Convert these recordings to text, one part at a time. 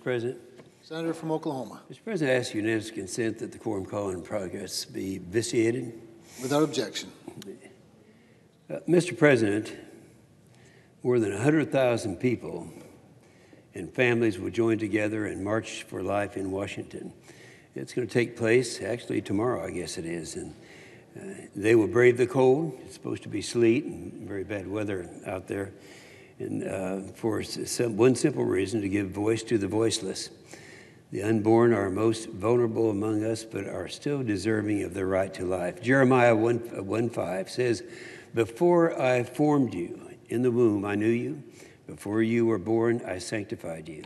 President. Senator from Oklahoma. Mr. President, I ask unanimous consent that the quorum call in progress be vitiated. Without objection. Mr. President, more than 100,000 people and families will join together and march for life in Washington. It's going to take place actually tomorrow, I guess it is, and they will brave the cold. It's supposed to be sleet and very bad weather out there, and for one simple reason: to give voice to the voiceless. The unborn are most vulnerable among us, but are still deserving of the right to life. Jeremiah 1:5 says, "Before I formed you in the womb, I knew you. Before you were born, I sanctified you."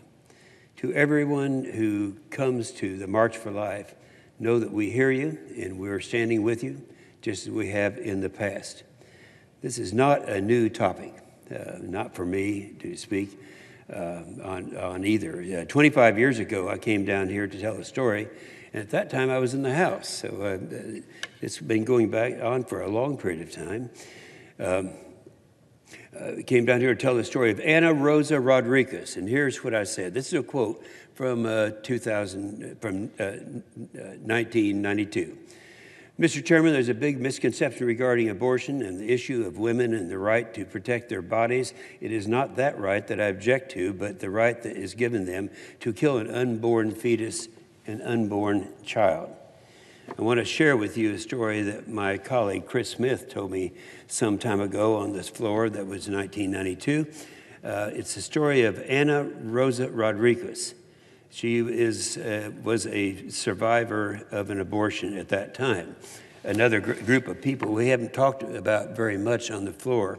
To everyone who comes to the March for Life, know that we hear you and we're standing with you, just as we have in the past. This is not a new topic, not for me to speak on either. 25 years ago, I came down here to tell a story, and at that time I was in the House, so it's been going back on for a long period of time. Came down here to tell the story of Ana Rosa Rodriguez, and here's what I said. This is a quote from 1992. Mr. Chairman, there's a big misconception regarding abortion and the issue of women and the right to protect their bodies. It is not that right that I object to, but the right that is given them to kill an unborn fetus, an unborn child. I want to share with you a story that my colleague Chris Smith told me some time ago on this floor. That was 1992. It's the story of Ana Rosa Rodriguez. She was a survivor of an abortion at that time. Another group of people we haven't talked about very much on the floor.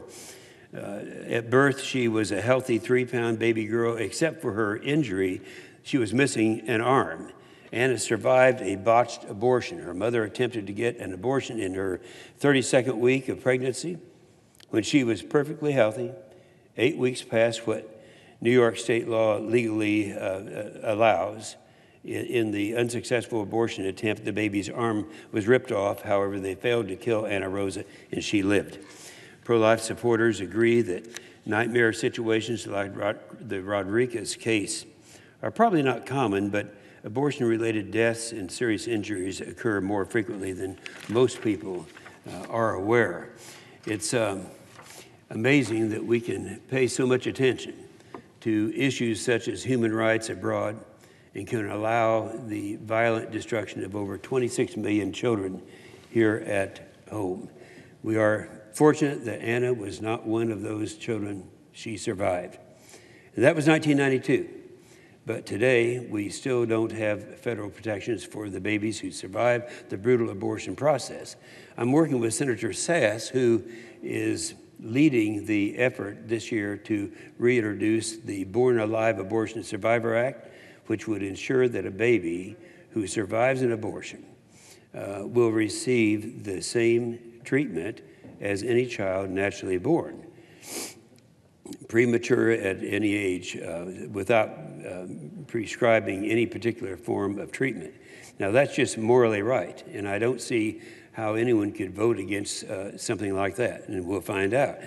At birth, she was a healthy 3-pound baby girl. Except for her injury, she was missing an arm. Anna survived a botched abortion. Her mother attempted to get an abortion in her 32nd week of pregnancy when she was perfectly healthy. 8 weeks past what New York state law legally allows. In the unsuccessful abortion attempt, the baby's arm was ripped off. However, they failed to kill Ana Rosa, and she lived. Pro-life supporters agree that nightmare situations like the Rodriguez case are probably not common, but abortion-related deaths and serious injuries occur more frequently than most people are aware. It's amazing that we can pay so much attention to issues such as human rights abroad and can allow the violent destruction of over 26 million children here at home. We are fortunate that Anna was not one of those children. She survived. And that was 1992. But today, we still don't have federal protections for the babies who survived the brutal abortion process. I'm working with Senator Sass, who is leading the effort this year to reintroduce the Born Alive Abortion Survivor Act, which would ensure that a baby who survives an abortion will receive the same treatment as any child naturally born. Premature at any age without prescribing any particular form of treatment. Now, that's just morally right, and I don't see how anyone could vote against something like that, and we'll find out.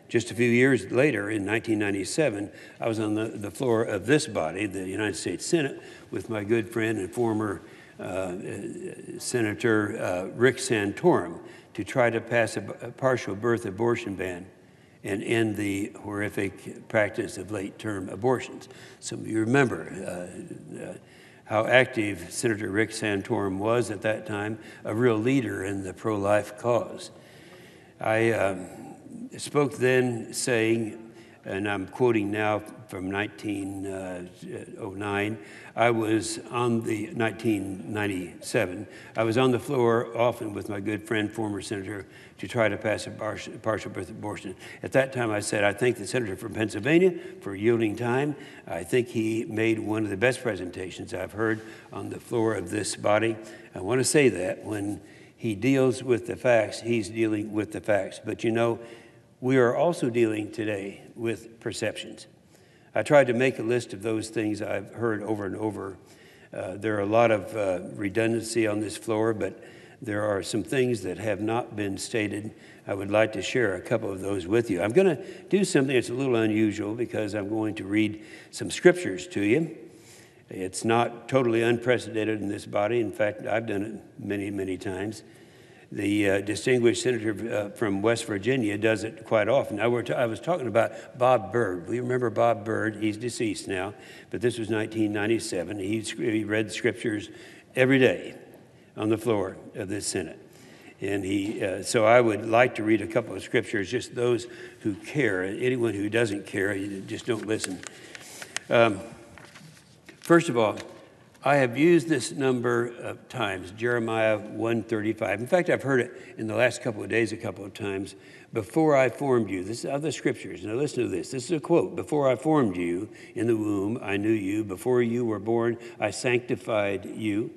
Just a few years later, in 1997, I was on the floor of this body, the United States Senate, with my good friend and former Senator Rick Santorum to try to pass a partial birth abortion ban and end the horrific practice of late-term abortions. Some of you remember how active Senator Rick Santorum was at that time, a real leader in the pro-life cause. I spoke then saying, and I'm quoting now from 1909, I was on the 1997. I was on the floor often with my good friend, former senator, to try to pass a partial birth abortion. At that time, I said, I thank the senator from Pennsylvania for yielding time. I think he made one of the best presentations I've heard on the floor of this body. I want to say that when he deals with the facts, he's dealing with the facts. But you know, we are also dealing today with perceptions. I tried to make a list of those things I've heard over and over. There are a lot of redundancy on this floor, but there are some things that have not been stated. I would like to share a couple of those with you. I'm going to do something that's a little unusual because I'm going to read some scriptures to you. It's not totally unprecedented in this body. In fact, I've done it many, many times. The distinguished senator from West Virginia does it quite often. Now, I was talking about Bob Byrd. We remember Bob Byrd. He's deceased now, but this was 1997. He read scriptures every day on the floor of the Senate. And so I would like to read a couple of scriptures, just those who care. Anyone who doesn't care, you just don't listen. First of all, I have used this number of times, Jeremiah 1:35. In fact, I've heard it in the last couple of days a couple of times. Before I formed you, this is other scriptures. Now listen to this. This is a quote. Before I formed you in the womb, I knew you. Before you were born, I sanctified you.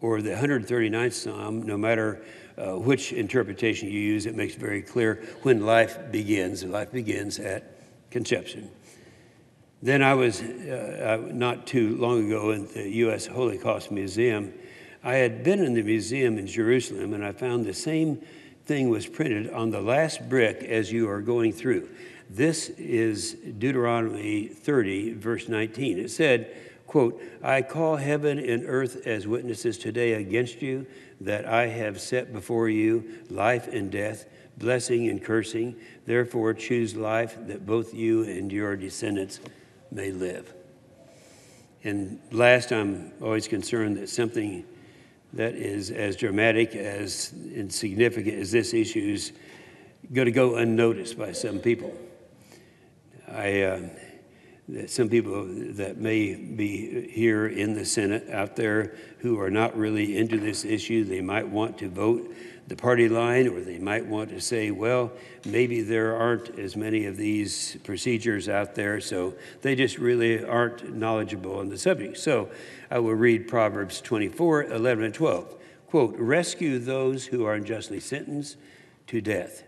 Or the 139th Psalm, no matter which interpretation you use, it makes very clear when life begins. Life begins at conception. Then I was, not too long ago, in the U.S. Holocaust Museum. I had been in the museum in Jerusalem, and I found the same thing was printed on the last brick as you are going through. This is Deuteronomy 30, verse 19. It said, quote, I call heaven and earth as witnesses today against you, that I have set before you life and death, blessing and cursing. Therefore choose life, that both you and your descendants may live. And last, I'm always concerned that something that is as dramatic as and significant as this issue is going to go unnoticed by some people. Some people that may be here in the Senate out there who are not really into this issue, they might want to vote the party line, or they might want to say, well, maybe there aren't as many of these procedures out there, so they just really aren't knowledgeable on the subject. So I will read Proverbs 24, 11, and 12. Quote, rescue those who are unjustly sentenced to death.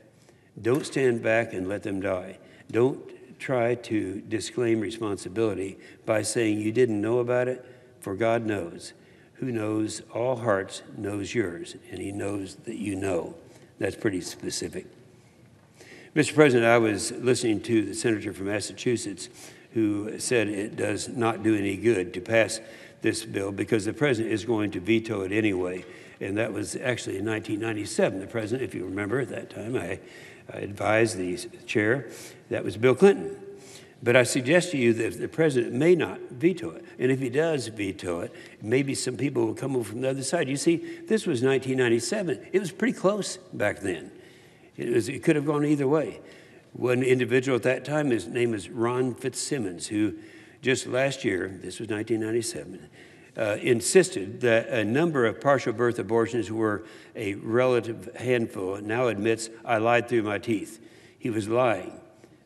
Don't stand back and let them die. Don't try to disclaim responsibility by saying you didn't know about it, for God knows. Who knows all hearts knows yours, and he knows that you know. That's pretty specific. Mr. President, I was listening to the senator from Massachusetts who said it does not do any good to pass this bill because the president is going to veto it anyway. And that was actually in 1997. The president, if you remember at that time, I advised the chair, that was Bill Clinton. But I suggest to you that the president may not veto it. And if he does veto it, maybe some people will come over from the other side. You see, this was 1997. It was pretty close back then. It could have gone either way. One individual at that time, his name is Ron Fitzsimmons, who just last year, this was 1997, insisted that a number of partial birth abortions were a relative handful, and now admits, I lied through my teeth. He was lying.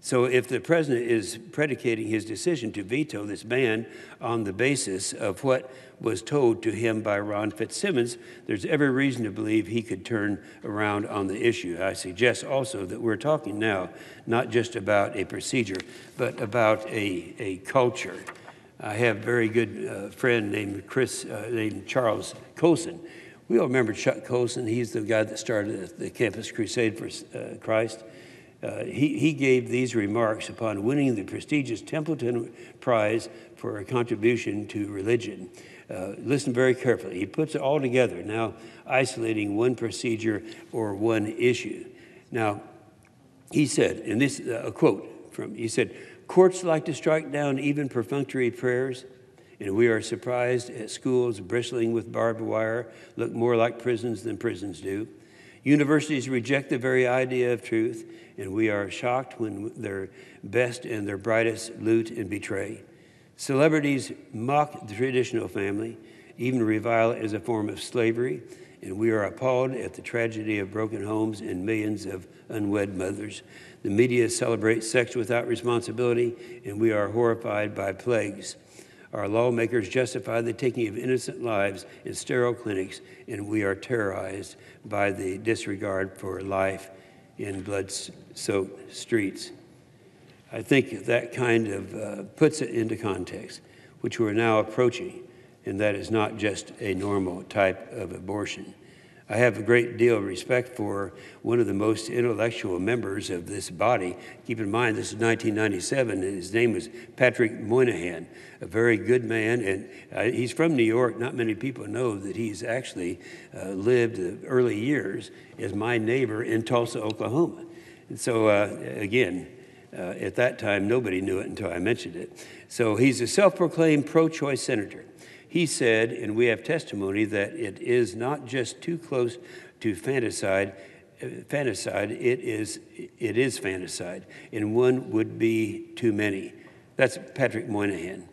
So if the president is predicating his decision to veto this ban on the basis of what was told to him by Ron Fitzsimmons, there's every reason to believe he could turn around on the issue. I suggest also that we're talking now not just about a procedure, but about a culture. I have a very good friend named Charles Colson. We all remember Chuck Colson. He's the guy that started the Campus Crusade for Christ. He gave these remarks upon winning the prestigious Templeton Prize for a contribution to religion. Listen very carefully. He puts it all together, now isolating one procedure or one issue. Now, he said, and this is a quote from, he said, courts like to strike down even perfunctory prayers, and we are surprised at schools bristling with barbed wire look more like prisons than prisons do. Universities reject the very idea of truth, and we are shocked when their best and their brightest loot and betray. Celebrities mock the traditional family, even revile it as a form of slavery, and we are appalled at the tragedy of broken homes and millions of unwed mothers. The media celebrates sex without responsibility, and we are horrified by plagues. Our lawmakers justify the taking of innocent lives in sterile clinics, and we are terrorized by the disregard for life in blood-soaked streets. I think that kind of puts it into context, which we're now approaching, and that is not just a normal type of abortion. I have a great deal of respect for one of the most intellectual members of this body. Keep in mind, this is 1997, and his name was Patrick Moynihan, a very good man, and he's from New York. Not many people know that he's actually lived the early years as my neighbor in Tulsa, Oklahoma. And so, again, at that time, nobody knew it until I mentioned it. So he's a self-proclaimed pro-choice senator. He said, and we have testimony, that it is not just too close to fanticide, it is fanticide, and one would be too many. That's Patrick Moynihan.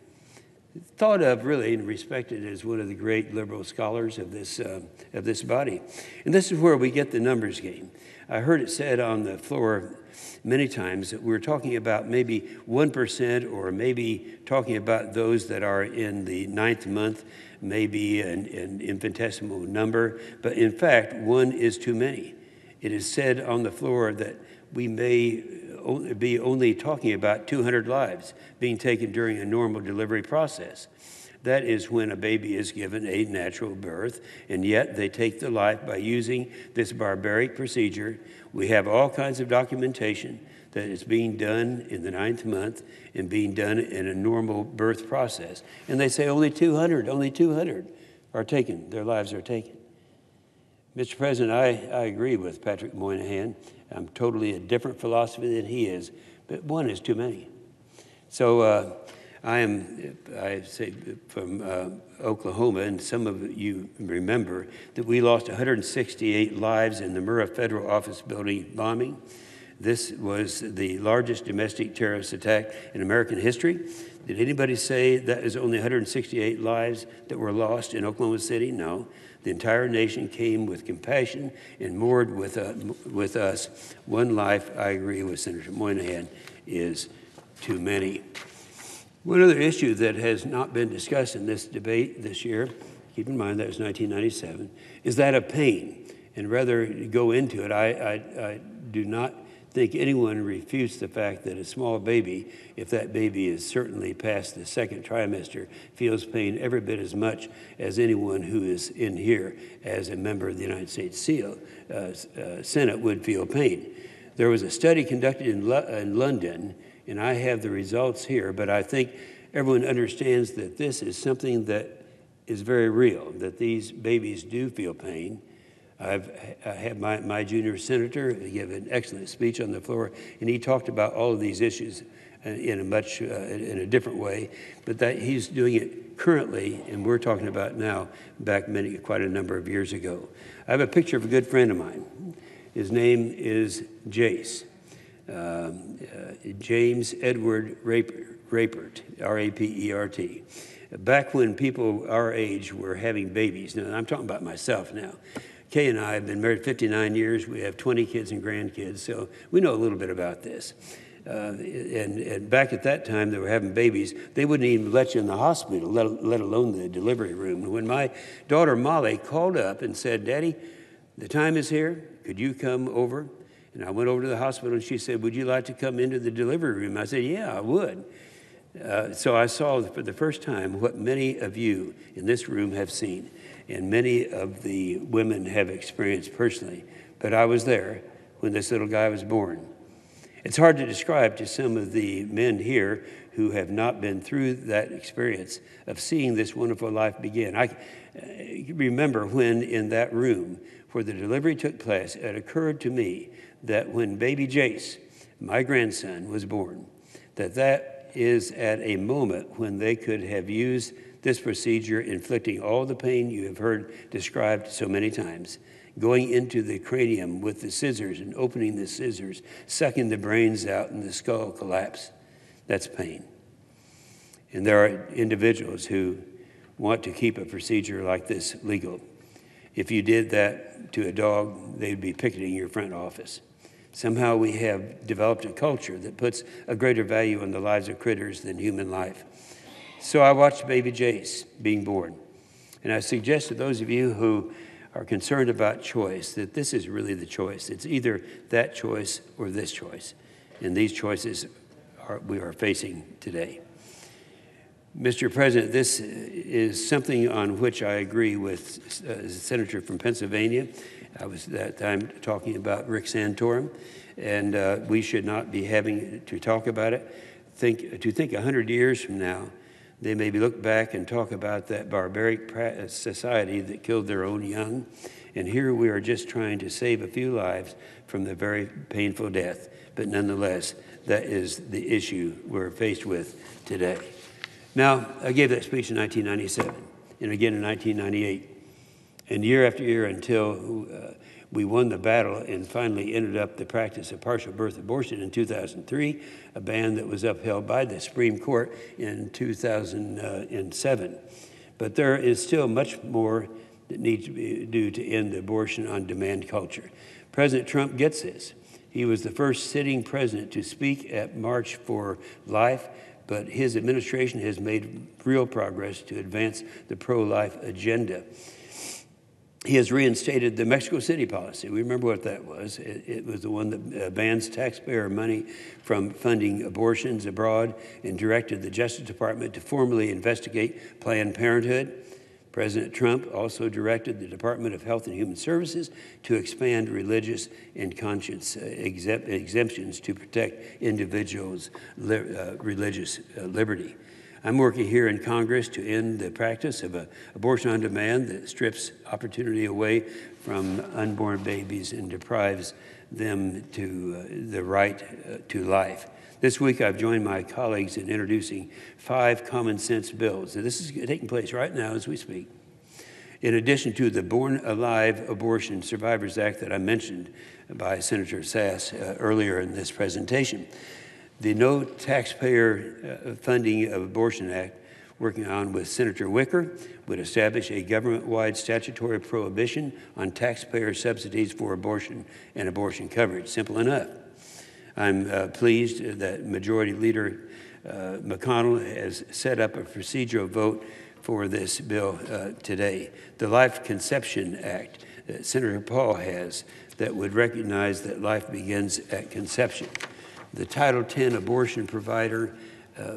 Thought of really and respected as one of the great liberal scholars of this body. And this is where we get the numbers game. I heard it said on the floor many times that we're talking about maybe 1%, or maybe talking about those that are in the 9th month, maybe an infinitesimal number. But in fact, one is too many. It is said on the floor that we may be only talking about 200 lives being taken during a normal delivery process. That is when a baby is given a natural birth, and yet they take the life by using this barbaric procedure. We have all kinds of documentation that it's being done in the 9th month and being done in a normal birth process. And they say only 200 are taken, their lives are taken. Mr. President, I agree with Patrick Moynihan. I'm totally a different philosophy than he is, but one is too many. So I say from Oklahoma, and some of you remember that we lost 168 lives in the Murrah Federal Office Building bombing. This was the largest domestic terrorist attack in American history. Did anybody say that is only 168 lives that were lost in Oklahoma City? No. The entire nation came with compassion and moored with us. One life, I agree with Senator Moynihan, is too many. One other issue that has not been discussed in this debate this year, keep in mind that was 1997, is that of pain. And rather go into it, I do not think anyone refutes the fact that a small baby, if that baby is certainly past the 2nd trimester, feels pain every bit as much as anyone who is in here as a member of the United States Senate would feel pain. There was a study conducted in London, and I have the results here, but I think everyone understands that this is something that is very real, that these babies do feel pain. I had my junior senator give an excellent speech on the floor, and he talked about all of these issues in a different way, but that he's doing it currently, and we're talking about now, back quite a number of years ago. I have a picture of a good friend of mine. His name is Jace. James Edward Rapert, R-A-P-E-R-T. Back when people our age were having babies, now I'm talking about myself now. Kay and I have been married 59 years. We have 20 kids and grandkids, so we know a little bit about this. And back at that time, they were having babies. They wouldn't even let you in the hospital, let alone the delivery room. When my daughter Molly called up and said, "Daddy, the time is here. Could you come over?" And I went over to the hospital, and she said, "Would you like to come into the delivery room?" I said, "Yeah, I would." So I saw for the first time what many of you in this room have seen, and many of the women have experienced personally. But I was there when this little guy was born. It's hard to describe to some of the men here who have not been through that experience of seeing this wonderful life begin. I remember when in that room where the delivery took place, it occurred to me that when baby Jace, my grandson, was born, that is at a moment when they could have used this procedure, inflicting all the pain you have heard described so many times, going into the cranium with the scissors and opening the scissors, sucking the brains out and the skull collapse. That's pain. And there are individuals who want to keep a procedure like this legal. If you did that to a dog, they'd be picketing your front office. Somehow we have developed a culture that puts a greater value on the lives of critters than human life. So I watched baby Jace being born. And I suggest to those of you who are concerned about choice that this is really the choice. It's either that choice or this choice. And these choices we are facing today. Mr. President, this is something on which I agree with Senator from Pennsylvania. I was at that time talking about Rick Santorum, and we should not be having to talk about it. To think 100 years from now, they maybe look back and talk about that barbaric society that killed their own young, and here we are just trying to save a few lives from the very painful death. But nonetheless, that is the issue we're faced with today. Now, I gave that speech in 1997 and again in 1998, and year after year until we won the battle and finally ended up the practice of partial birth abortion in 2003, a ban that was upheld by the Supreme Court in 2007. But there is still much more that needs to be done to end the abortion on demand culture. President Trump gets this. He was the first sitting president to speak at March for Life, but his administration has made real progress to advance the pro-life agenda. He has reinstated the Mexico City policy. We remember what that was. It was the one that bans taxpayer money from funding abortions abroad and directed the Justice Department to formally investigate Planned Parenthood. President Trump also directed the Department of Health and Human Services to expand religious and conscience exemptions to protect individuals' religious liberty. I'm working here in Congress to end the practice of abortion on demand that strips opportunity away from unborn babies and deprives them to the right to life. This week, I've joined my colleagues in introducing 5 common sense bills. And this is taking place right now as we speak. In addition to the Born Alive Abortion Survivors Act that I mentioned by Senator Sass earlier in this presentation, the No Taxpayer Funding of Abortion Act, working on with Senator Wicker, would establish a government-wide statutory prohibition on taxpayer subsidies for abortion and abortion coverage. Simple enough. I'm pleased that Majority Leader McConnell has set up a procedural vote for this bill today. The Life Conception Act that Senator Paul has that would recognize that life begins at conception. The Title X Abortion Provider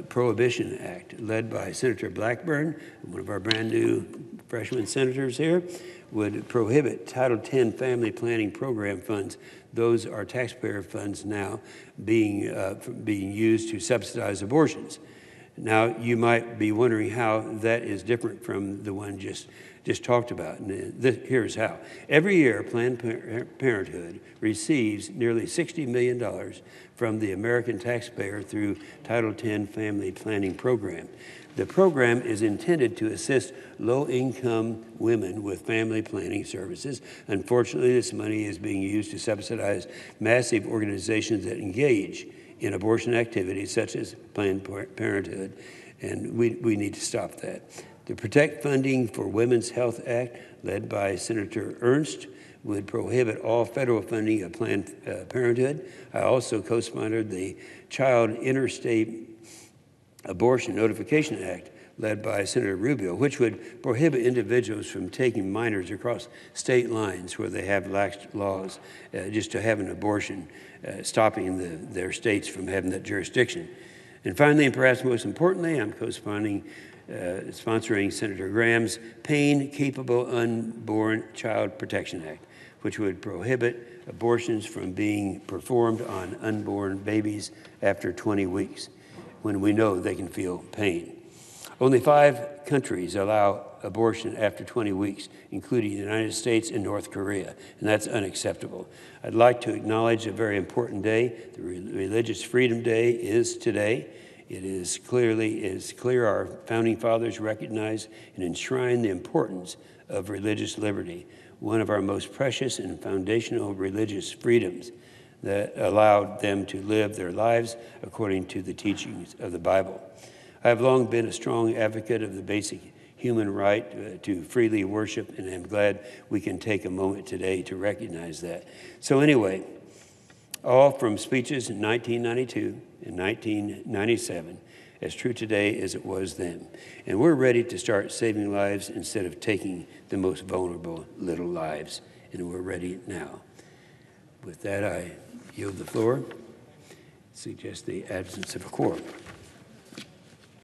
Prohibition Act, led by Senator Blackburn, one of our brand new freshman senators here, would prohibit Title X family planning program funds. Those are taxpayer funds now being used to subsidize abortions. Now, you might be wondering how that is different from the one just talked about. And here's how. Every year, Planned Parenthood receives nearly $60 million from the American taxpayer through Title X Family Planning Program. The program is intended to assist low-income women with family planning services. Unfortunately, this money is being used to subsidize massive organizations that engage in abortion activities such as Planned Parenthood, and we need to stop that. The Protect Funding for Women's Health Act, led by Senator Ernst, would prohibit all federal funding of Planned Parenthood. I also co-sponsored the Child Interstate Abortion Notification Act, led by Senator Rubio, which would prohibit individuals from taking minors across state lines where they have lax laws just to have an abortion, stopping their states from having that jurisdiction. And finally, and perhaps most importantly, I'm co-sponsoring Senator Graham's Pain-Capable Unborn Child Protection Act, which would prohibit abortions from being performed on unborn babies after 20 weeks, when we know they can feel pain. Only 5 countries allow abortion after 20 weeks, including the United States and North Korea, and that's unacceptable. I'd like to acknowledge a very important day. The Religious Freedom Day is today. It is clear our founding fathers recognized and enshrined the importance of religious liberty, one of our most precious and foundational religious freedoms that allowed them to live their lives according to the teachings of the Bible. I have long been a strong advocate of the basic human right to freely worship, and I'm glad we can take a moment today to recognize that. So anyway, all from speeches in 1992 and 1997, as true today as it was then. And we're ready to start saving lives instead of taking the most vulnerable little lives, and we're ready now. With that, I yield the floor. Suggest the absence of a quorum.